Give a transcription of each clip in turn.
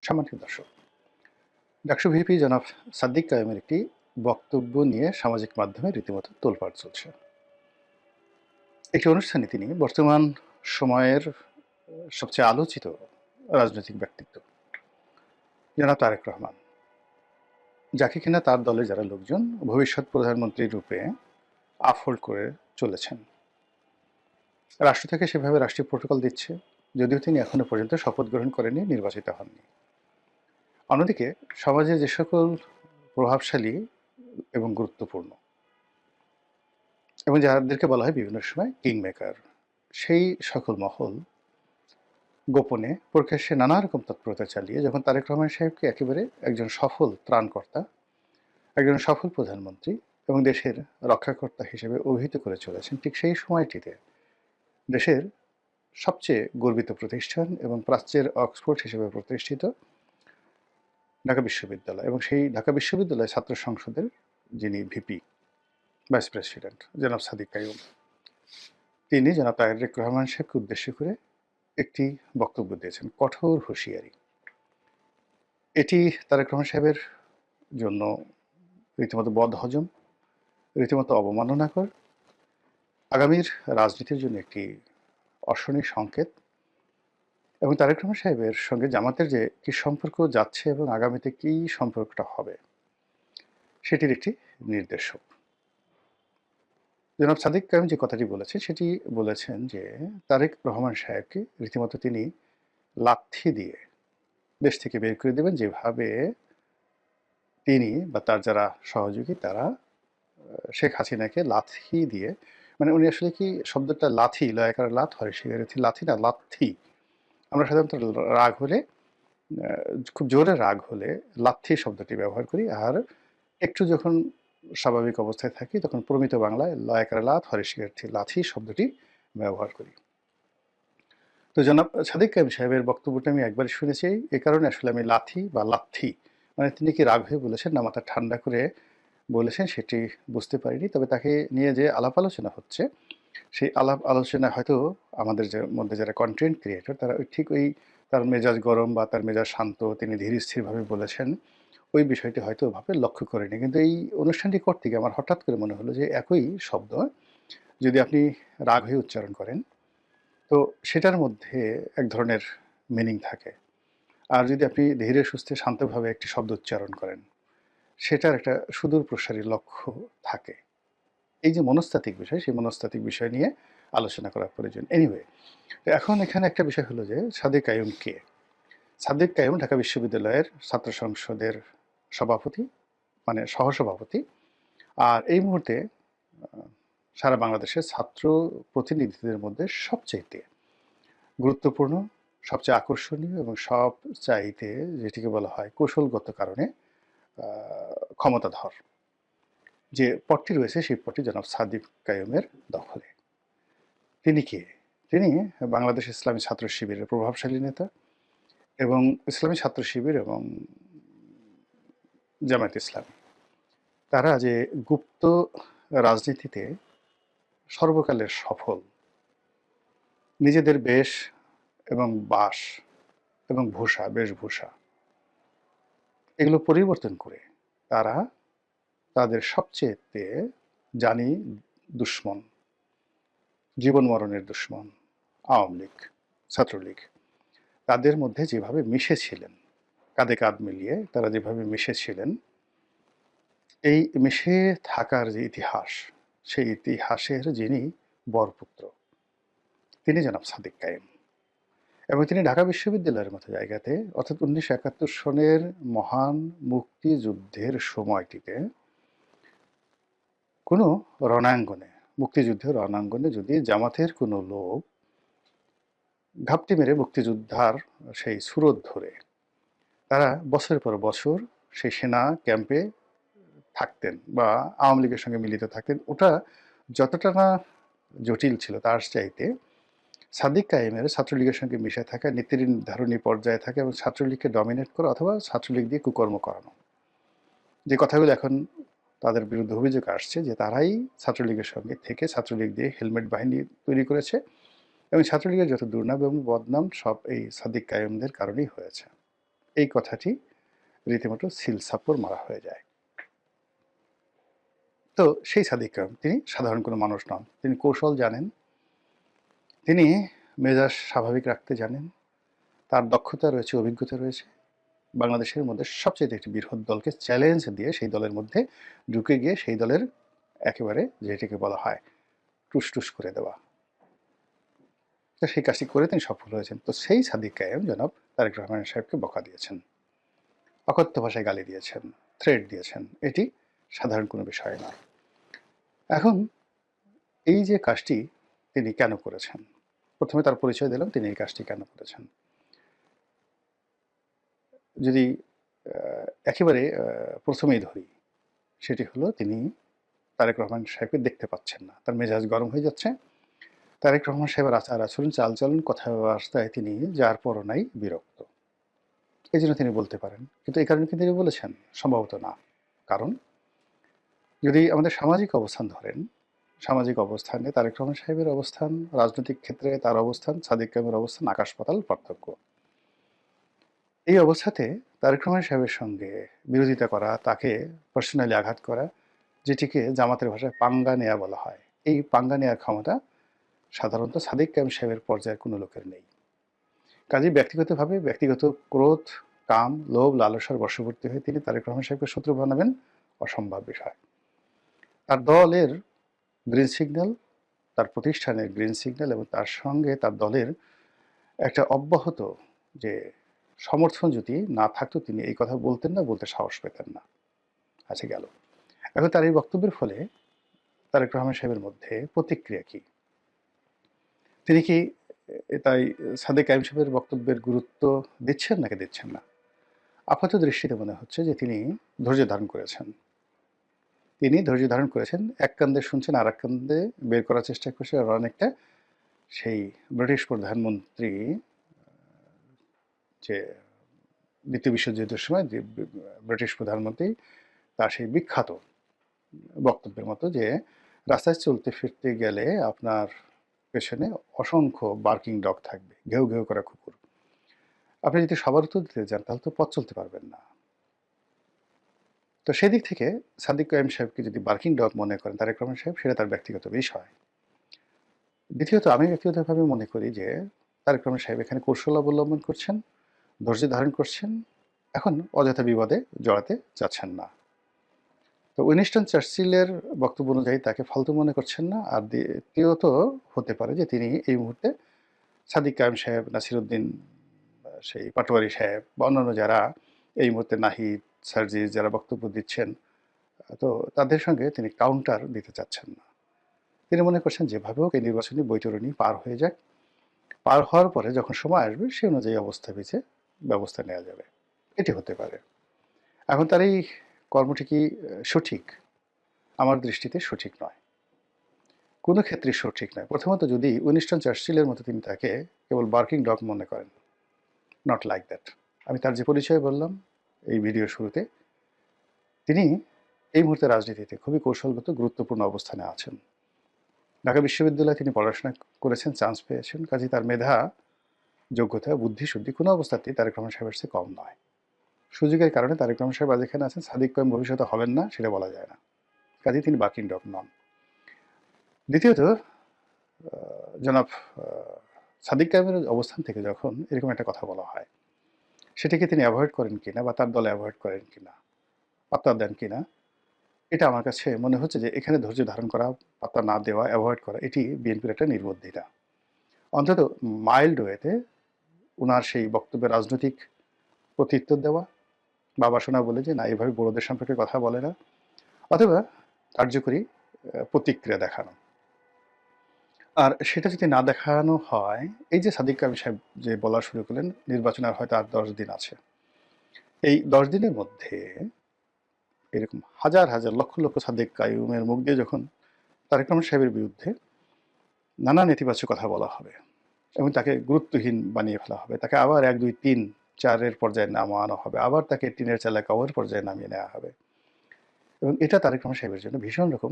সম্মানিত দর্শক, ডাকসু ভিপি জনাব সাদ্দিক কায়েমের একটি বক্তব্য নিয়ে সামাজিক মাধ্যমে রীতিমতো তোলপাড় চলছে। একটি অনুষ্ঠানে তিনি বর্তমান সময়ের সবচেয়ে আলোচিত রাজনৈতিক ব্যক্তিত্ব জনাব তারেক রহমান, যাকে কিনা তার দলের যারা লোকজন ভবিষ্যৎ প্রধানমন্ত্রী রূপে আফহোল্ড করে চলেছেন, রাষ্ট্র থেকে সেভাবে রাষ্ট্রীয় প্রোটোকল দিচ্ছে, যদিও তিনি এখনো পর্যন্ত শপথ গ্রহণ করেননি, নির্বাচিত হননি। অন্যদিকে সমাজে যে সকল প্রভাবশালী এবং গুরুত্বপূর্ণ এবং যাদেরকে বলা হয় বিভিন্ন সময় কিং মেকার, সেই সকল মহল গোপনে প্রকাশ্যে নানা রকম তৎপরতা চালিয়ে যখন তারেক রহমান সাহেবকে একেবারে একজন সফল ত্রাণকর্তা, একজন সফল প্রধানমন্ত্রী এবং দেশের রক্ষাকর্তা হিসেবে অভিহিত করে চলেছেন, ঠিক সেই সময়টিতে দেশের সবচেয়ে গর্বিত প্রতিষ্ঠান এবং প্রাচ্যের অক্সফোর্ড হিসেবে প্রতিষ্ঠিত ঢাকা বিশ্ববিদ্যালয় এবং সেই ঢাকা বিশ্ববিদ্যালয় ছাত্র সংসদের যিনি ভিপি ভাইস প্রেসিডেন্ট জনাব সাদিক কাইয়ুম, তিনি জনাব তারেক রহমান সাহেবকে উদ্দেশ্য করে একটি বক্তব্য দিয়েছেন, কঠোর হুঁশিয়ারি। এটি তারেক রহমান সাহেবের জন্য রীতিমতো বদহজম, রীতিমতো অবমাননাকর, আগামীর রাজনীতির জন্য একটি অশনি সংকেত এবং তারেক রহমান সাহেবের সঙ্গে জামাতের যে কী সম্পর্ক যাচ্ছে এবং আগামীতে কী সম্পর্কটা হবে সেটির একটি নির্দেশক। জনাব সাদিক কায়েম যে কথাটি বলেছেন সেটি বলেছেন যে তারেক রহমান সাহেবকে রীতিমতো তিনি লাথি দিয়ে দেশ থেকে বের করে দেবেন, যেভাবে তিনি বা তার যারা সহযোগী তারা শেখ হাসিনাকে লাথি দিয়ে, মানে উনি আসলে কি শব্দটা লাথি, লয়াকার লাথ হয়, সেখানে লাথি না লাথি। আমরা সাধারণত রাগ হলে, খুব জোরে রাগ হলে লাথি শব্দটি ব্যবহার করি, আর একটু যখন স্বাভাবিক অবস্থায় থাকি তখন প্রমিত বাংলায় লয়াকার লাথ হরিশিকার্থী লাথি শব্দটি ব্যবহার করি। তো জনাব সাদিক কায়েম সাহেবের বক্তব্যটা আমি একবারই শুনেছি, এ কারণে আসলে আমি লাথি বা লাথি, মানে তিনি কি রাগ হয়ে বলেছেন না মাথা ঠান্ডা করে বলেছেন সেটি বুঝতে পারিনি। তবে তাকে নিয়ে যে আলাপ আলোচনা হচ্ছে, সেই আলাপ আলোচনায় হয়তো আমাদের যে মধ্যে যারা কন্টেন্ট ক্রিয়েটর তারা ঠিক ওই তার মেজাজ গরম বা তার মেজাজ শান্ত, তিনি ধীর স্থিরভাবে বলেছেন, ওই বিষয়টি হয়তো ওভাবে লক্ষ্য করেনি। কিন্তু এই অনুষ্ঠানটি করতে গিয়ে আমার হঠাৎ করে মনে হলো যে একই শব্দ যদি আপনি রাগ হয়ে উচ্চারণ করেন তো সেটার মধ্যে এক ধরনের মিনিং থাকে, আর যদি আপনি ধীরে সুস্থে শান্তভাবে একটি শব্দ উচ্চারণ করেন সেটার একটা সুদূর প্রসারী লক্ষ্য থাকে। এই যে মনস্তাত্ত্বিক বিষয়, সেই মনস্তাত্ত্বিক বিষয় নিয়ে আলোচনা করা প্রয়োজন। এনিওয়ে, এখন এখানে একটা বিষয় হলো যে সাদিক কাইয়ুম কে? সাদিক কাইয়ুম ঢাকা বিশ্ববিদ্যালয়ের ছাত্র সংসদের সভাপতি, মানে সহসভাপতি, আর এই মুহূর্তে সারা বাংলাদেশের ছাত্র প্রতিনিধিদের মধ্যে সবচাইতে গুরুত্বপূর্ণ, সবচেয়ে আকর্ষণীয় এবং সবচাইতে যেটিকে বলা হয় কৌশলগত কারণে ক্ষমতাধর যে পদটি রয়েছে, সেই পদটি জনাব সাদিক কাইয়ুমের দখলে। তিনি কে? তিনি বাংলাদেশ ইসলামী ছাত্র শিবিরের প্রভাবশালী নেতা এবং ইসলামী ছাত্র শিবির এবং জামায়াত ইসলামী, তারা যে গুপ্ত রাজনীতিতে সর্বকালের সফল, নিজেদের বেশ এবং বাস এবং ভূষা, বেশভূষা এগুলো পরিবর্তন করে তারা তাদের সবচেয়েতে জানি দুশ্মন, জীবন মরণের দুশ্মন আওয়ামী লীগ, ছাত্রলীগ, তাদের মধ্যে যেভাবে মিশেছিলেন, কাঁধে কাঁধ মিলিয়ে তারা যেভাবে মিশেছিলেন, এই মিশে থাকার যে ইতিহাস, সেই ইতিহাসের যিনি বরপুত্র তিনি জনাব সাদিক কায়েম। এবং তিনি ঢাকা বিশ্ববিদ্যালয়ের মতো জায়গাতে, অর্থাৎ 1971 সনের মহান মুক্তিযুদ্ধের সময়টিতে কোনো রণাঙ্গনে, মুক্তিযুদ্ধের রণাঙ্গনে যদি জামাতের কোনো লোক ঘাপটি মেরে মুক্তিযোদ্ধার সেই সুরত ধরে তারা বছরের পর বছর সেই সেনা ক্যাম্পে থাকতেন বা আওয়ামী লীগের সঙ্গে মিলিত থাকতেন, ওটা যতটা না জটিল ছিল তার চাইতে সাদিক কায়েমের ছাত্রলীগের সঙ্গে মিশে থাকা, নীতি নির্ধারণী পর্যায়ে থাকা এবং ছাত্রলীগকে ডমিনেট করা অথবা ছাত্রলীগ দিয়ে কুকর্ম করানো, যে কথাগুলো এখন তাদের বিরুদ্ধে অভিযোগ আসছে যে তারাই ছাত্রলীগের সঙ্গে থেকে ছাত্রলীগ দিয়ে হেলমেট বাহিনী তৈরি করেছে এবং ছাত্রলীগের যত দুর্নাম এবং বদনাম সব এই সাদিক কায়েমদের কারণেই হয়েছে। এই কথাটি রীতিমতো সিল সাপ্পর মারা হয়ে যায়। তো সেই সাদিক কায়েম তিনি সাধারণ কোনো মানুষ নন। তিনি কৌশল জানেন, তিনি মেজাজ স্বাভাবিক রাখতে জানেন, তার দক্ষতা রয়েছে, অভিজ্ঞতা রয়েছে। বাংলাদেশের মধ্যে সবচেয়ে একটি বৃহৎ দলকে চ্যালেঞ্জ দিয়ে সেই দলের মধ্যে ঢুকে গিয়ে সেই দলের একেবারে যেটিকে বলা হয় টুস করে দেওয়া। তো সেই কাজটি করে তিনি সফল হয়েছেন। তো সেই সাদিক কায়েম জনাব তারেক রহমান সাহেবকে বকা দিয়েছেন, অকথ্য ভাষায় গালি দিয়েছেন, থ্রেট দিয়েছেন। এটি সাধারণ কোনো বিষয় নয়। এখন এই যে কাজটি তিনি কেন করেছেন, প্রথমে তার পরিচয় দিলাম তিনি এই কাজটি কেন করেছেন। যদি একেবারে প্রথমেই ধরি, সেটি হলো তিনি তারেক রহমান সাহেবকে দেখতে পাচ্ছেন না, তার মেজাজ গরম হয়ে যাচ্ছে। তারেক রহমান সাহেবের আচার আচরণ, চালচলন, কথাবার্তায় তিনি যার পরও নাই বিরক্ত, এই জন্য তিনি বলতে পারেন। কিন্তু এই কারণে কি তিনি বলেছেন? সম্ভবত না। কারণ যদি আমাদের সামাজিক অবস্থান ধরেন, সামাজিক অবস্থানে তারেক রহমান সাহেবের অবস্থান, রাজনৈতিক ক্ষেত্রে তার অবস্থান, সাদিক কায়েমের অবস্থান আকাশ পাতাল পার্থক্য। এই অবস্থাতে তারেক রহমান সাহেবের সঙ্গে বিরোধিতা করা, তাকে পার্সোনালি আঘাত করা, যেটিকে জামাতের ভাষায় পাঙ্গা নেয়া বলা হয়, এই পাঙ্গা নেওয়ার ক্ষমতা সাধারণত সাদিক কায়েম সাহেবের পর্যায়ের কোনো লোকের নেই। কাজেই ব্যক্তিগতভাবে ব্যক্তিগত ক্রোধ, কাম, লোভ, লালসার বশবর্তী হয়ে তিনি তারেক রহমান সাহেবকে শত্রু বানাবেন অসম্ভব বিষয়। তার দলের গ্রিন সিগন্যাল, তার প্রতিষ্ঠানের গ্রিন সিগন্যাল এবং তার সঙ্গে তার দলের একটা অব্যাহত যে সমর্থন যদি না থাকতো তিনি এই কথা বলতেন না, বলতে সাহস পেতেন না। আচ্ছা, গেল। এখন তার এই বক্তব্যের ফলে তারেক রহমান সাহেবের মধ্যে প্রতিক্রিয়া কি? তিনি কি তাই সাদেক কায়েম সাহেবের বক্তব্যের গুরুত্ব দিচ্ছেন নাকি দিচ্ছেন না? আপাত দৃষ্টিতে মনে হচ্ছে যে তিনি ধৈর্য ধারণ করেছেন। তিনি ধৈর্য ধারণ করেছেন, এক কান্দে শুনছেন আর এক কান্দে বের করার চেষ্টা করছেন। আর অনেকটা সেই ব্রিটিশ প্রধানমন্ত্রী যে দ্বিতীয় বিশ্বযুদ্ধের সময় যে ব্রিটিশ প্রধানমন্ত্রী, তার সেই বিখ্যাত বক্তব্যের মতো যে রাস্তায় চলতে ফিরতে গেলে আপনার পেছনে অসংখ্য বার্কিং ডগ থাকবে, ঘেউ ঘেউ করা কুকুর। আপনি যদি সবার উত্তর দিতে যান তাহলে তো পথ চলতে পারবেন না। তো সেদিক থেকে সাদিক কায়েম সাহেবকে যদি বার্কিং ডগ মনে করেন তারেক রহমান সাহেব, সেটা তার ব্যক্তিগত বিষয়। দ্বিতীয়ত আমি ব্যক্তিগতভাবে মনে করি যে তারেক রহমান সাহেব এখানে কৌশল অবলম্বন করছেন, ধৈর্য ধারণ করছেন, এখন অযথা বিবাদে জড়াতে চাচ্ছেন না। তো উইনস্টন চার্চিলের বক্তব্য অনুযায়ী তাকে ফালতু মনে করছেন না। আর দ্বিতীয়ত হতে পারে যে তিনি এই মুহূর্তে সাদিক কায়েম সাহেব, নাসিরুদ্দিন, সেই পাটোয়ারি সাহেব বা অন্যান্য যারা এই মুহূর্তে নাহিদ, সার্জিস যারা বক্তব্য দিচ্ছেন, তো তাদের সঙ্গে তিনি কাউন্টার দিতে চাচ্ছেন না। তিনি মনে করছেন যেভাবে হোক এই নির্বাচনী বৈতরণী পার হয়ে যাক, পার হওয়ার পরে যখন সময় আসবে সে অনুযায়ী অবস্থা বেঁচে ব্যবস্থা নেওয়া যাবে। এটি হতে পারে। এখন তার এই কর্মটি কি সঠিক? আমার দৃষ্টিতে সঠিক নয়, কোনো ক্ষেত্রে সঠিক নয়। প্রথমত যদি উইনস্টন চার্চিলের মতো তিনি তাকে কেবল বার্কিং ডগ মনে করেন, নট লাইক দ্যাট। আমি তার যে পরিচয় বললাম এই ভিডিওর শুরুতে, তিনি এই মুহূর্তে রাজনীতিতে খুবই কৌশলগত গুরুত্বপূর্ণ অবস্থানে আছেন। ঢাকা বিশ্ববিদ্যালয়ে তিনি পড়াশোনা করেছেন, চান্স পেয়েছেন। কাজেই তার মেধা, যোগ্যতা, বুদ্ধি শুদ্ধি কোনো অবস্থাতেই তারেক রহমান সাহেবের চেয়ে কম নয়। সুযোগের কারণে তারেক রহমান সাহেব আজ এখানে আছেন, সাদিক কায়েম ভবিষ্যতে হবেন না সেটা বলা যায় না। কাজেই তিনি বার্কিং ডগ নন। দ্বিতীয়ত, জনাব সাদিক কায়েমের অবস্থান থেকে যখন এরকম একটা কথা বলা হয়, সেটাকে তিনি অ্যাভয়েড করেন কিনা বা তার দলে অ্যাভয়েড করেন কিনা, পাত্তা দেন কিনা, এটা আমার কাছে মনে হচ্ছে যে এখানে ধৈর্য ধারণ করা, পাত্তা না দেওয়া, অ্যাভয়েড করা, এটি বিএনপির একটা নির্বুদ্ধিতা। অন্তত মাইল্ড ওয়েতে ওনার সেই বক্তব্যের রাজনৈতিক প্রত্যুত্তর দেওয়া, বাবা শোনা বলে যে না এভাবে বড়দের সম্পর্কে কথা বলে না, অথবা কার্যকরী প্রতিক্রিয়া দেখানো। আর সেটা যদি না দেখানো হয়, এই যে সাদিক কায়েম সাহেব যে বলা শুরু করলেন নির্বাচন আর হয়তো আর 10 দিন আছে, এই 10 দিনের মধ্যে এরকম হাজার হাজার লক্ষ লক্ষ সাদিক কায়েমের মুখ দিয়ে যখন তারেক রহমান সাহেবের বিরুদ্ধে নানা নেতিবাচক কথা বলা হবে এবং তাকে গুরুত্বহীন বানিয়ে ফেলা হবে, তাকে আবার 1, 2, 3, 4 পর্যায়ে নামানো হবে, আবার তাকে টিনের চালা কওয়ার পর্যায়ে নামিয়ে নেওয়া হবে, এবং এটা তারেক রহমান সাহেবের জন্য ভীষণ রকম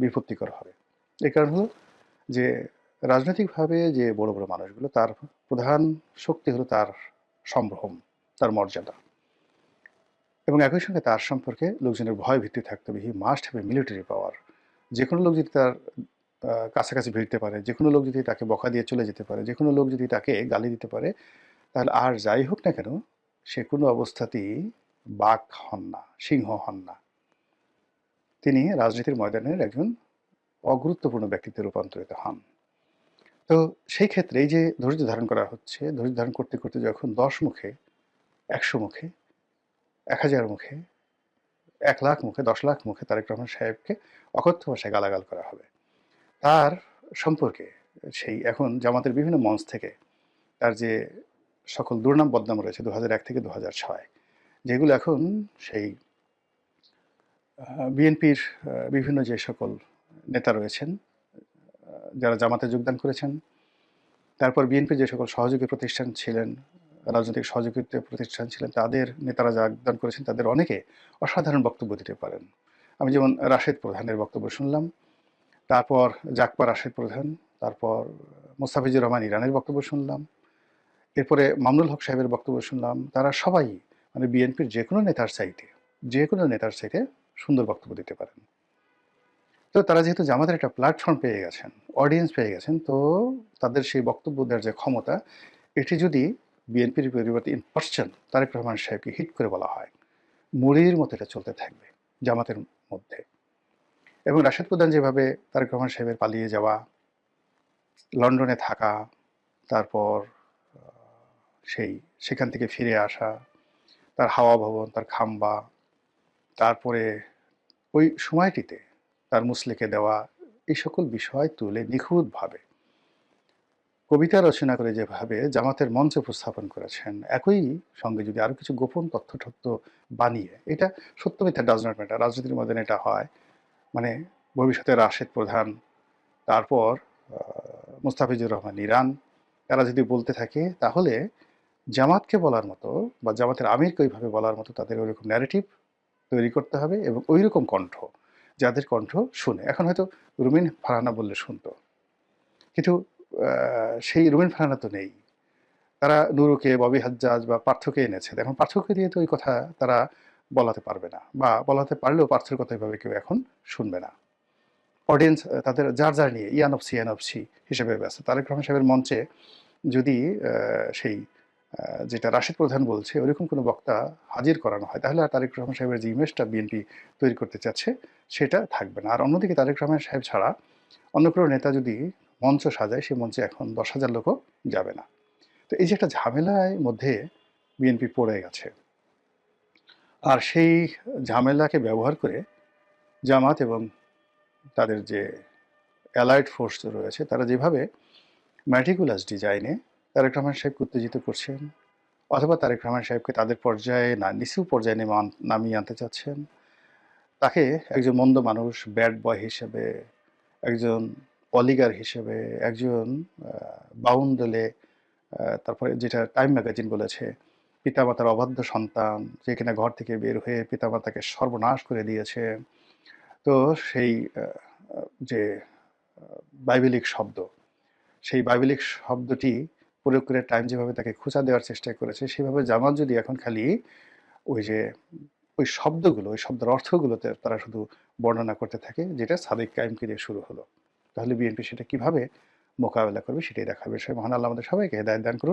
বিপত্তিকর হবে। এই কারণ হলো যে রাজনৈতিকভাবে যে বড় বড় মানুষগুলো, তার প্রধান শক্তি হলো তার সম্ভ্রম, তার মর্যাদা, এবং একই সঙ্গে তার সম্পর্কে লোকজনের ভয় ভীতি থাকতে হবে। He must have a military পাওয়ার। যে কোনো লোক যদি তার কাছাকাছি ভিড়তে পারে, যে কোনো লোক যদি তাকে বকা দিয়ে চলে যেতে পারে, যে কোনো লোক যদি তাকে গালি দিতে পারে, তাহলে আর যাই হোক না কেন সে কোনো অবস্থাতেই বাঘ হন না, সিংহ হন না। তিনি রাজনীতির ময়দানের একজন অগুরুত্বপূর্ণ ব্যক্তিত্বে রূপান্তরিত হন। তো সেই ক্ষেত্রে এই যে ধৈর্য ধারণ করা হচ্ছে, ধৈর্য ধারণ করতে করতে যখন 10 মুখে, 100 মুখে, 1000 মুখে, 1 লাখ মুখে, 10 লাখ মুখে তারেক রহমান সাহেবকে অকথ্য ভাষায় গালাগাল করা হবে, তার সম্পর্কে সেই এখন জামাতের বিভিন্ন মঞ্চ থেকে তার যে সকল দুর্নাম বদনাম রয়েছে 2001 থেকে 2006, যেগুলো এখন সেই বিএনপির বিভিন্ন যে সকল নেতা রয়েছেন যারা জামাতে যোগদান করেছেন, তারপর বিএনপির যে সকল সহযোগী প্রতিষ্ঠান ছিলেন, রাজনৈতিক সহযোগিতা প্রতিষ্ঠান ছিলেন, তাদের নেতারা যোগদান করেছেন, তাদের অনেকে অসাধারণ বক্তব্য দিতে পারেন। আমি যেমন রাশেদ প্রধানের বক্তব্য শুনলাম, তারপর জাকপা রাশেদ প্রধান, তারপর মোস্তাফিজুর রহমান ইরানের বক্তব্য শুনলাম, এরপরে মামুনুল হক সাহেবের বক্তব্য শুনলাম। তারা সবাই মানে বিএনপির যে কোনো নেতার চাইতে সুন্দর বক্তব্য দিতে পারেন। তো তারা যেহেতু জামাতের একটা প্ল্যাটফর্ম পেয়ে গেছেন, অডিয়েন্স পেয়ে গেছেন, তো তাদের সেই বক্তব্য দেওয়ার যে ক্ষমতা, এটি যদি বিএনপির পরিবর্তে ইন পার্সন তারেক রহমান সাহেবকে হিট করে বলা হয়, মুড়ির মতো এটা চলতে থাকবে জামাতের মধ্যে। এবং রাশেদ প্রধান যেভাবে তারেক রহমান সাহেবের পালিয়ে যাওয়া, লন্ডনে থাকা, তারপর সেখান থেকে ফিরে আসা, তার হাওয়া ভবন, তার খাম্বা, তারপরে ওই সময়টিতে তার মুসলিকে দেওয়া, এই সকল বিষয় তুলে নিখুঁতভাবে কবিতা রচনা করে যেভাবে জামাতের মঞ্চে উপস্থাপন করেছেন, একই সঙ্গে যদি আরও কিছু গোপন তথ্য বানিয়ে, এটা সত্য মিথ্যা ডাজ নট ম্যাটার, রাজনীতির মধ্যে এটা হয়, মানে ভবিষ্যতে রাশেদ প্রধান, তারপর মোস্তাফিজুর রহমান ইরান, তারা যদি বলতে থাকে, তাহলে জামাতকে বলার মতো বা জামাতের আমিরকে ওইভাবে বলার মতো তাদের ওইরকম ন্যারেটিভ তৈরি করতে হবে, এবং ওই রকম কণ্ঠ, যাদের কণ্ঠ শুনে। এখন হয়তো রুমিন ফারহানা বললে শুনতো, কিন্তু সেই রুমিন ফারহানা তো নেই। তারা নুরুকে, ববি হাজ্জাজ বা পার্থকে এনেছে। এখন পার্থকে দিয়ে তো ওই কথা তারা বলাতে পারবে না, বা বলাতে পারলেও পার্থের কথা এভাবে কেউ এখন শুনবে না। অডিয়েন্স তাদের যার নিয়ে ইয়ানফসি হিসেবে ব্যস্ত। তারেক রহমান সাহেবের মঞ্চে যদি সেই যেটা রাশেদ প্রধান বলছে ওইরকম কোনো বক্তা হাজির করানো হয়, তাহলে আর তারেক রহমান সাহেবের যে ইমেজটা বিএনপি তৈরি করতে চাচ্ছে সেটা থাকবে না। আর অন্যদিকে তারেক রহমান সাহেব ছাড়া অন্য কোনো নেতা যদি মঞ্চ সাজায়, সেই মঞ্চে এখন 10,000 লোকও যাবে না। তো এই যে একটা ঝামেলার মধ্যে বিএনপি পড়ে গেছে, আর সেই ঝামেলাকে ব্যবহার করে জামাত এবং তাদের যে অ্যালাইড ফোর্স রয়েছে, তারা যেভাবে ম্যাটিকুলাস ডিজাইনে তারেক রহমান সাহেবকে উত্তেজিত করছেন, অথবা তারেক রহমান সাহেবকে তাদের পর্যায়ে না নিচু পর্যায়ে নামিয়ে আনতে চাচ্ছেন, তাকে একজন মন্দ মানুষ, ব্যাড বয় হিসেবে, একজন অলিগার হিসেবে, একজন বাউন্ডলে, তারপরে যেটা টাইম ম্যাগাজিন বলেছে পিতামাতার অবাধ্য সন্তান, যে কিনা ঘর থেকে বের হয়ে পিতামাতাকে সর্বনাশ করে দিয়েছে। তো সেই যে বাইবেলিক শব্দ, সেই বাইবেলিক শব্দটি প্রয়োগ করে টাইম যেভাবে তাকে খোঁচা দেওয়ার চেষ্টা করেছে, সেভাবে জামাত যদি এখন খালি ওই যে ওই শব্দগুলো, ওই শব্দের অর্থগুলোতে তারা শুধু বর্ণনা করতে থাকে, যেটা সাদিক কায়েমকে দিয়ে শুরু হলো, তাহলে বিএনপি সেটা কিভাবে মোকাবেলা করবে সেটাই দেখার বিষয়। মহান আল্লাহ আমাদের সবাইকে হেদায়েত দান করুন।